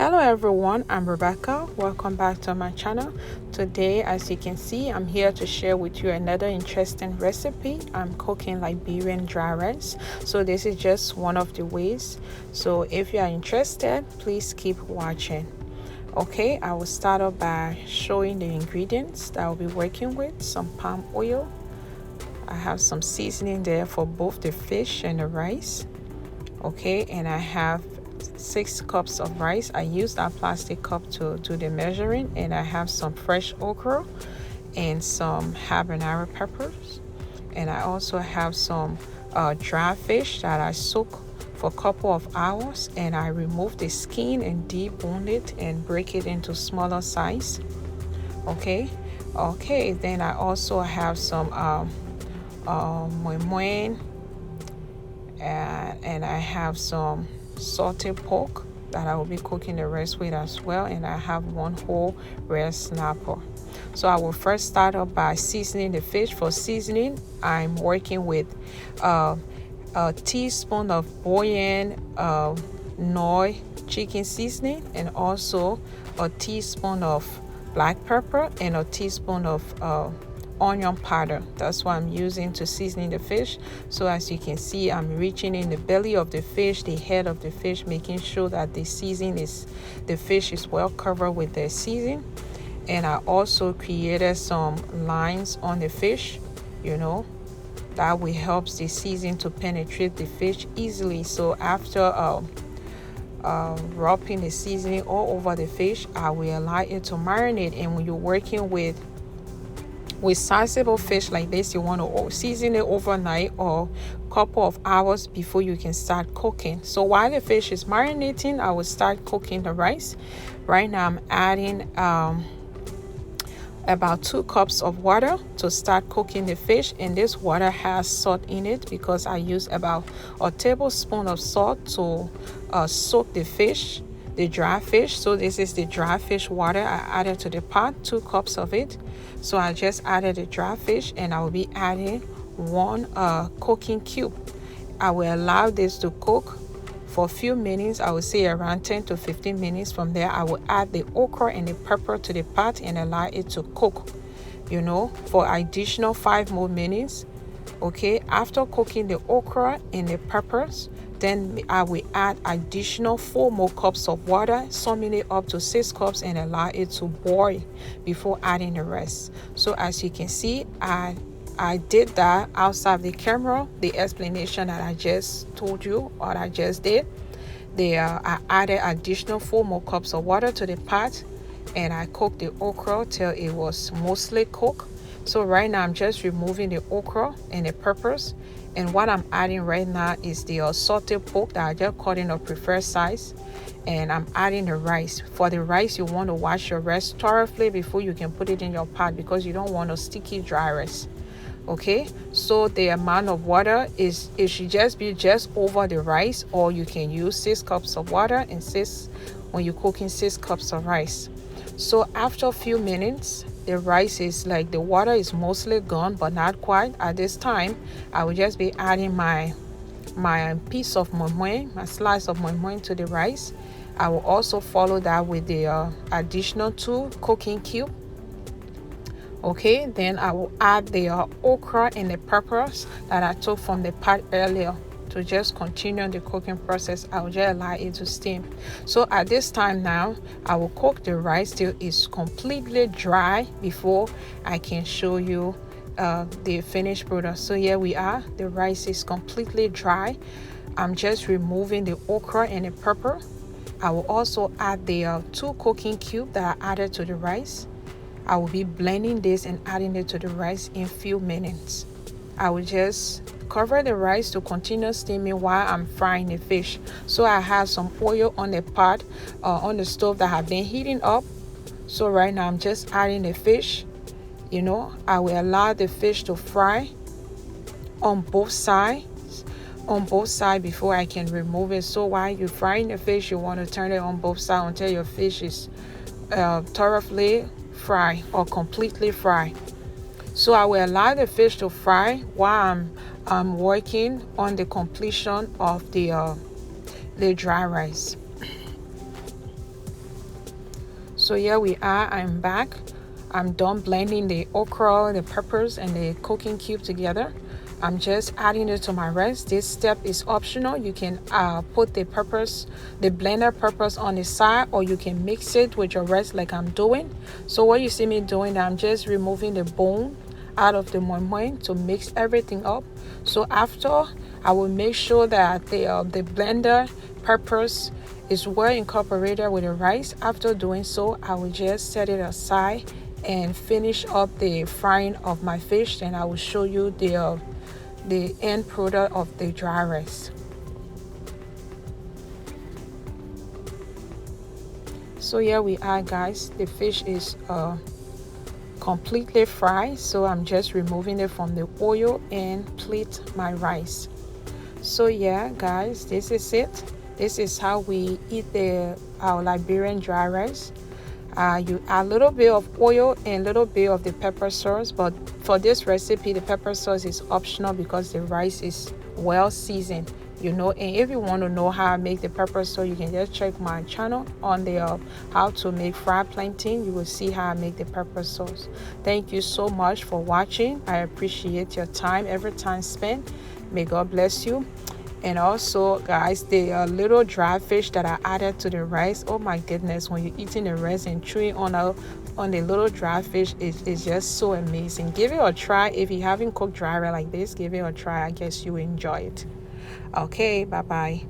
Hello everyone, I'm Rebecca. Welcome back to my channel. Today, as you can see, I'm here to share with you another interesting recipe. I'm cooking Liberian dry rice. So this is just one of the ways. So if you are interested, please keep watching. Okay, I will start off by showing the ingredients that I'll be working with. Some palm oil. I have some seasoning there for both the fish and the rice. Okay, and I have 6 cups of rice. I used that plastic cup to do the measuring, and I have some fresh okra and some habanero peppers, and I also have some dry fish that I soak for a couple of hours, and I remove the skin and debone it and break it into smaller size. Okay, then I also have some moi and I have some salted pork that I will be cooking the rest with as well, and I have 1 whole red snapper. So I will first start off by seasoning the fish. For seasoning, I'm working with a teaspoon of boiled Knorr chicken seasoning, and also a teaspoon of black pepper and a teaspoon of onion powder. That's what I'm using to seasoning the fish. So as you can see, I'm reaching in the belly of the fish, the head of the fish, making sure that the fish is well covered with the seasoning. And I also created some lines on the fish, that will help the seasoning to penetrate the fish easily. So after rubbing the seasoning all over the fish, I will allow it to marinate. And when you're working with sizable fish like this, you want to season it overnight or a couple of hours before you can start cooking. So while the fish is marinating, I will start cooking the rice. Right now I'm adding about 2 cups of water to start cooking the fish, and this water has salt in it because I use about a tablespoon of salt to soak the fish, the dry fish. So this is the dry fish water I added to the pot, 2 cups of it. So I just added the dry fish, and I will be adding 1 cooking cube. I will allow this to cook for a few minutes. I would say around 10 to 15 minutes. From there, I will add the okra and the pepper to the pot and allow it to cook, for additional 5 more minutes. Okay, after cooking the okra and the peppers, then I will add additional 4 more cups of water, summing it up to 6 cups, and allow it to boil before adding the rest. So as you can see, I did that outside the camera. The explanation that I just told you, or I just did, I added additional 4 more cups of water to the pot, and I cooked the okra till it was mostly cooked. So right now I'm just removing the okra and the peppers, and what I'm adding right now is the salted pork that I just cut in a preferred size, and I'm adding the rice. For the rice, you want to wash your rice thoroughly before you can put it in your pot, because you don't want a sticky dry rice. Okay, so the amount of water it should just be just over the rice, or you can use 6 cups of water and when you're cooking 6 cups of rice. So after a few minutes, the rice is the water is mostly gone, but not quite. At this time, I will just be adding my piece of moi, my slice of moi to the rice. I will also follow that with the additional 2 cooking cubes. Okay, then I will add the okra and the peppers that I took from the pot earlier to just continue the cooking process. I will just allow it to steam. So at this time now, I will cook the rice till it's completely dry before I can show you the finished product. So here we are. The rice is completely dry. I'm just removing the okra and the pepper. I will also add the 2 cooking cubes that I added to the rice. I will be blending this and adding it to the rice in a few minutes. I will just cover the rice to continue steaming while I'm frying the fish. So I have some oil on the pot, on the stove that have been heating up. So right now I'm just adding the fish. I will allow the fish to fry on both sides before I can remove it. So while you're frying the fish, you want to turn it on both sides until your fish is thoroughly fried or completely fried. So I will allow the fish to fry while I'm working on the completion of the dry rice. So here we are, I'm back. I'm done blending the okra, the peppers, and the cooking cube together. I'm just adding it to my rice. This step is optional. You can put the peppers, the blender peppers on the side, or you can mix it with your rice like I'm doing. So what you see me doing, I'm just removing the bone out of the moi moi to mix everything up. So after, I will make sure that the blender peppers is well incorporated with the rice. After doing so, I will just set it aside and finish up the frying of my fish, and I will show you the end product of the dry rice. So here we are, guys. The fish is completely fried, so I'm just removing it from the oil and plate my rice. So yeah, guys, this is it. This is how we eat our Liberian dry rice. You add a little bit of oil and a little bit of the pepper sauce, but for this recipe the pepper sauce is optional because the rice is well seasoned, you know. And if you want to know how I make the pepper sauce, you can just check my channel on the how to make fried plantain. You will see how I make the pepper sauce. Thank you so much for watching. I appreciate your time, every time spent. May God bless you. And also, guys, the little dry fish that I added to the rice, oh my goodness, when you're eating the rice and chewing on the little dry fish, it's just so amazing. Give it a try. If you haven't cooked dry rice like this, give it a try. I guess you enjoy it. Okay, bye bye.